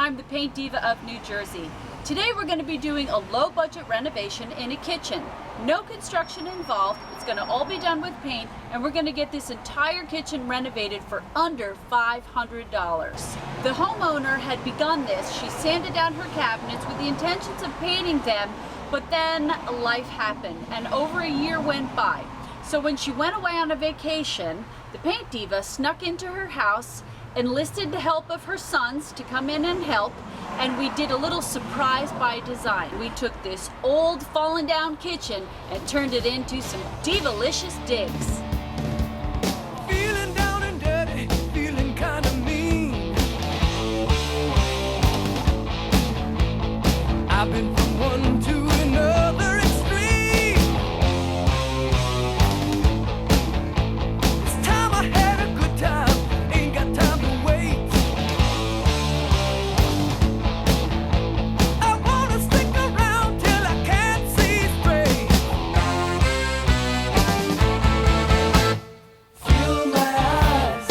I'm the Paint Diva of New Jersey. Today we're going to be doing a low budget renovation in a kitchen. No construction involved, it's going to all be done with paint, and we're going to get this entire kitchen renovated for under $500. The homeowner had begun this. She sanded down her cabinets with the intentions of painting them, but then life happened and over a year went by. So when she went away on a vacation, the Paint Diva snuck into her house, enlisted the help of her sons to come in and help, and we did a little surprise by design. We took this old fallen down kitchen and turned it into some Diva-licious digs. Feeling down and dirty, feeling kind of mean. I've been from one to another extreme. This time I had a good time, ain't got time to wait. I wanna stick around till I can't see straight. Fill my eyes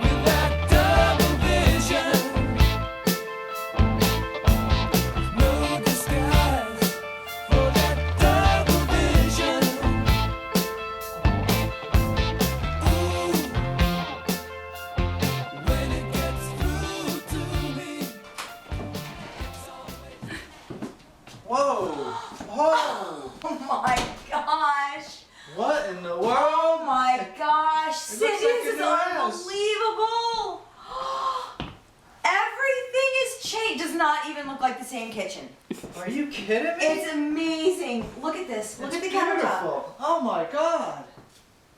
with that double vision. No disguise for that double vision. Ooh, when it gets through to me, it's always. Whoa! Whoa! Oh my gosh! What in the world? Oh my gosh! It Cindy, looks like this a is new house. unbelievable! Everything is changed. Does not even look like the same kitchen. Are you kidding me? It's amazing. Look at this. Look It's at the countertop. beautiful. Oh my god!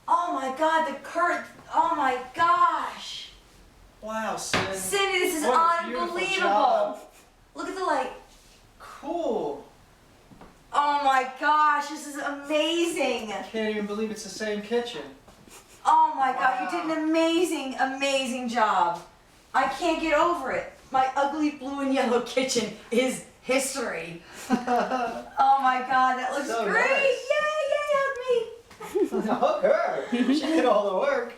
Oh my god, the curtain. Oh my gosh! Wow, Cindy. Cindy, this is What a beautiful unbelievable. job. Look at the light. Cool. Oh my gosh, this is amazing. I can't even believe it's the same kitchen. Oh my god, you did Wow. an amazing, amazing job. I can't get over it. My ugly blue and yellow kitchen is history. Oh my god, that looks So great. nice. Yay, hug me. Hug her. She did all the work.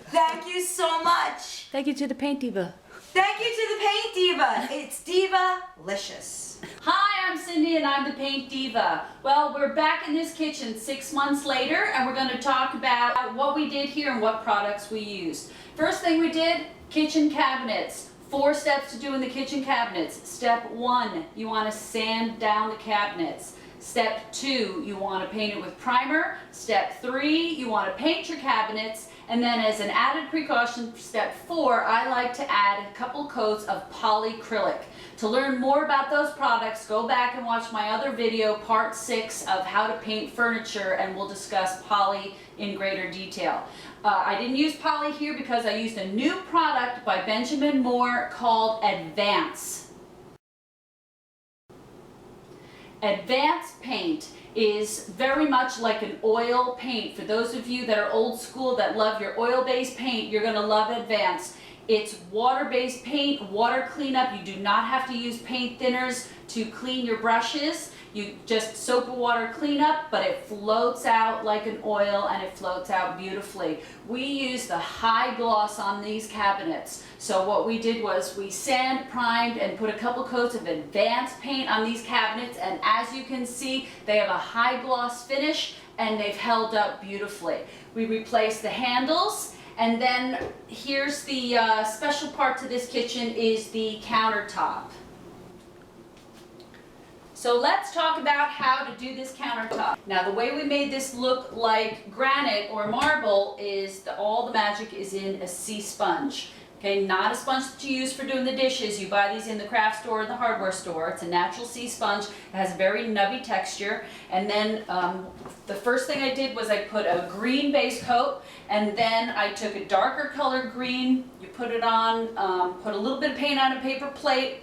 Thank you so much. Thank you to the Paint Diva. Thank you to the Paint Diva. It's Diva-licious. Hi, I'm Cindy and I'm the Paint Diva. Well, we're back in this kitchen 6 months later and we're going to talk about what we did here and what products we used. First thing we did, kitchen cabinets. 4 steps to doing the kitchen cabinets. Step 1, you want to sand down the cabinets. Step 2, you want to paint it with primer. Step 3, you want to paint your cabinets. And then as an added precaution, step 4, I like to add a couple coats of polyacrylic. To learn more about those products, go back and watch my other video, part 6 of how to paint furniture, and we'll discuss poly in greater detail. I didn't use poly here because I used a new product by Benjamin Moore called Advance. Advance paint is very much like an oil paint. For those of you that are old school that love your oil-based paint, you're going to love Advance. It's water-based paint, water cleanup. You do not have to use paint thinners to clean your brushes. You just soap and water cleanup, but it floats out like an oil and it floats out beautifully. We use the high gloss on these cabinets. So what we did was we sand primed and put a couple coats of Advance paint on these cabinets, and as you can see, they have a high gloss finish and they've held up beautifully. We replaced the handles, and then here's the special part to this kitchen is the countertop. So let's talk about how to do this countertop. Now the way we made this look like granite or marble is all the magic is in a sea sponge. Okay, not a sponge that you use for doing the dishes. You buy these in the craft store or the hardware store. It's a natural sea sponge. It has a very nubby texture. And then the first thing I did was I put a green base coat, and then I took a darker colored green. You put it on, put a little bit of paint on a paper plate,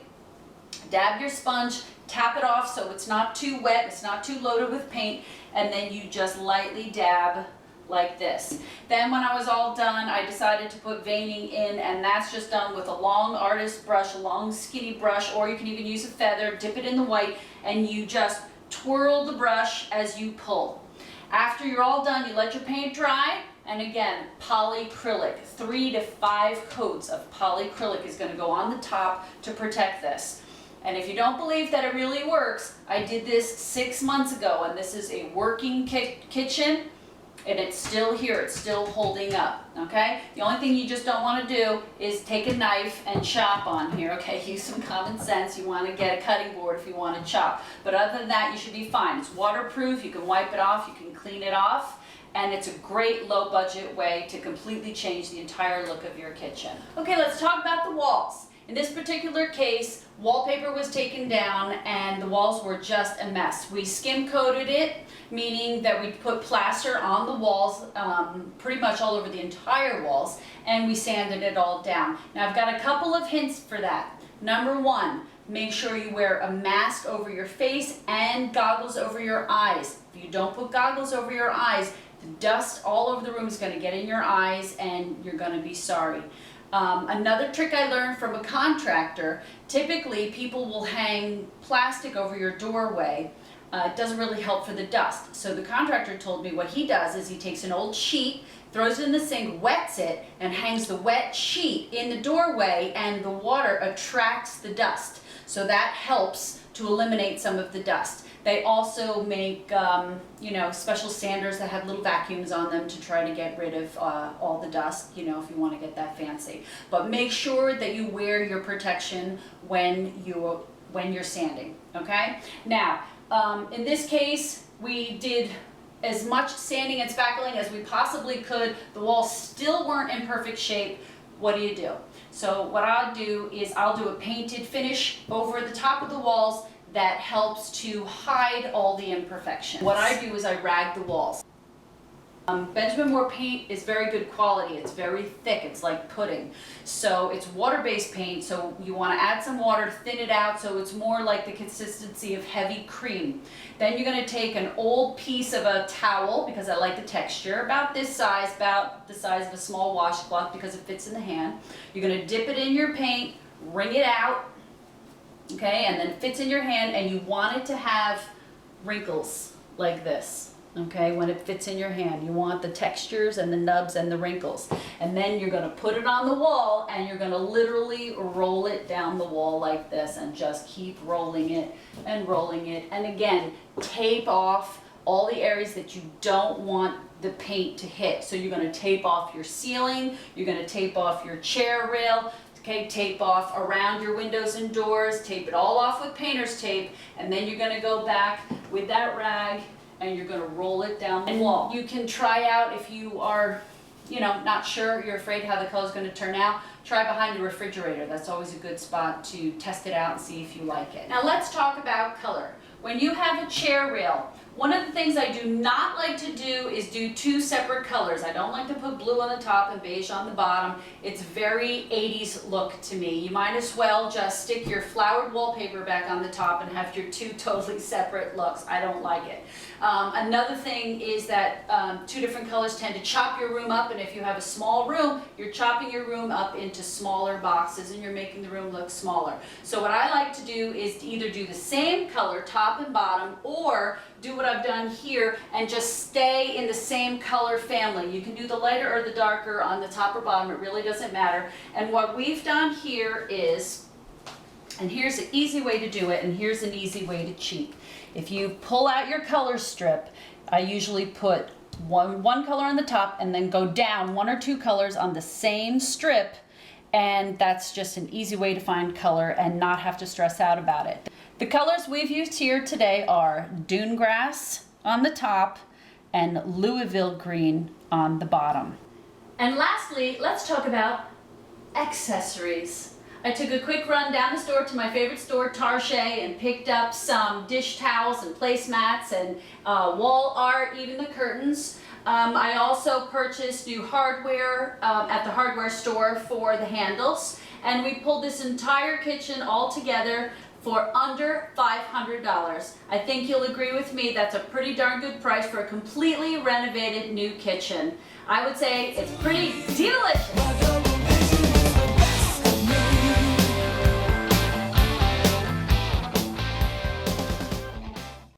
dab your sponge, tap it off so it's not too wet, it's not too loaded with paint, and then you just lightly dab like this. Then when I was all done, I decided to put veining in, and that's just done with a long artist brush, a long skinny brush, or you can even use a feather, dip it in the white, and you just twirl the brush as you pull. After you're all done, you let your paint dry, And again, polyacrylic, 3 to 5 coats of polyacrylic is going to go on the top to protect this. And if you don't believe that it really works, I did this 6 months ago, and this is a working kitchen, and it's still here, it's still holding up, okay? The only thing you just don't want to do is take a knife and chop on here, okay? Use some common sense. You want to get a cutting board if you want to chop. But other than that, you should be fine. It's waterproof, you can wipe it off, you can clean it off, and it's a great low budget way to completely change the entire look of your kitchen. Okay, let's talk about the walls. In this particular case, wallpaper was taken down and the walls were just a mess. We skim coated it, meaning that we put plaster on the walls, pretty much all over the entire walls, and we sanded it all down. Now I've got a couple of hints for that. Number one, make sure you wear a mask over your face and goggles over your eyes. If you don't put goggles over your eyes, the dust all over the room is going to get in your eyes and you're going to be sorry. Another trick I learned from a contractor, typically people will hang plastic over your doorway. It doesn't really help for the dust. So the contractor told me what he does is he takes an old sheet, throws it in the sink, wets it, and hangs the wet sheet in the doorway, and the water attracts the dust. So that helps to eliminate some of the dust. They also make, special sanders that have little vacuums on them to try to get rid of all the dust, if you want to get that fancy. But make sure that you wear your protection when you're sanding, okay? Now, in this case, we did as much sanding and spackling as we possibly could. The walls still weren't in perfect shape. What do you do? So what I'll do is I'll do a painted finish over the top of the walls that helps to hide all the imperfections. What I do is I rag the walls. Benjamin Moore paint is very good quality. It's very thick. It's like pudding. So it's water-based paint, so you want to add some water, thin it out so it's more like the consistency of heavy cream. Then you're going to take an old piece of a towel, because I like the texture, about this size, about the size of a small washcloth because it fits in the hand. You're going to dip it in your paint, wring it out, okay, and then it fits in your hand, and you want it to have wrinkles like this. Okay, when it fits in your hand, you want the textures and the nubs and the wrinkles. And then you're going to put it on the wall and you're going to literally roll it down the wall like this and just keep rolling it and rolling it. And again, tape off all the areas that you don't want the paint to hit. So you're going to tape off your ceiling, you're going to tape off your chair rail, okay, tape off around your windows and doors, tape it all off with painter's tape, and then you're going to go back with that rag and you're going to roll it down the wall. You can try out if you are, not sure, you're afraid how the color's going to turn out, try behind the refrigerator. That's always a good spot to test it out and see if you like it. Now let's talk about color. When you have a chair rail, one of the things I do not like to do is do 2 separate colors. I don't like to put blue on the top and beige on the bottom. It's very 80s look to me. You might as well just stick your flowered wallpaper back on the top and have your 2 totally separate looks. I don't like it. Another thing is that 2 different colors tend to chop your room up, and if you have a small room, you're chopping your room up into smaller boxes and you're making the room look smaller. So what I like to do is to either do the same color top and bottom, or do what I've done here and just stay in the same color family. You can do the lighter or the darker on the top or bottom, it really doesn't matter. And what we've done here is, and here's an easy way to do it, and here's an easy way to cheat. If you pull out your color strip, I usually put one color on the top and then go down 1 or 2 colors on the same strip, and that's just an easy way to find color and not have to stress out about it. The colors we've used here today are dune grass on the top and Louisville green on the bottom. And lastly, let's talk about accessories. I took a quick run down the store to my favorite store, Tarche, and picked up some dish towels and placemats and wall art, even the curtains. I also purchased new hardware at the hardware store for the handles, and we pulled this entire kitchen all together for under $500. I think you'll agree with me that's a pretty darn good price for a completely renovated new kitchen. I would say it's pretty delicious.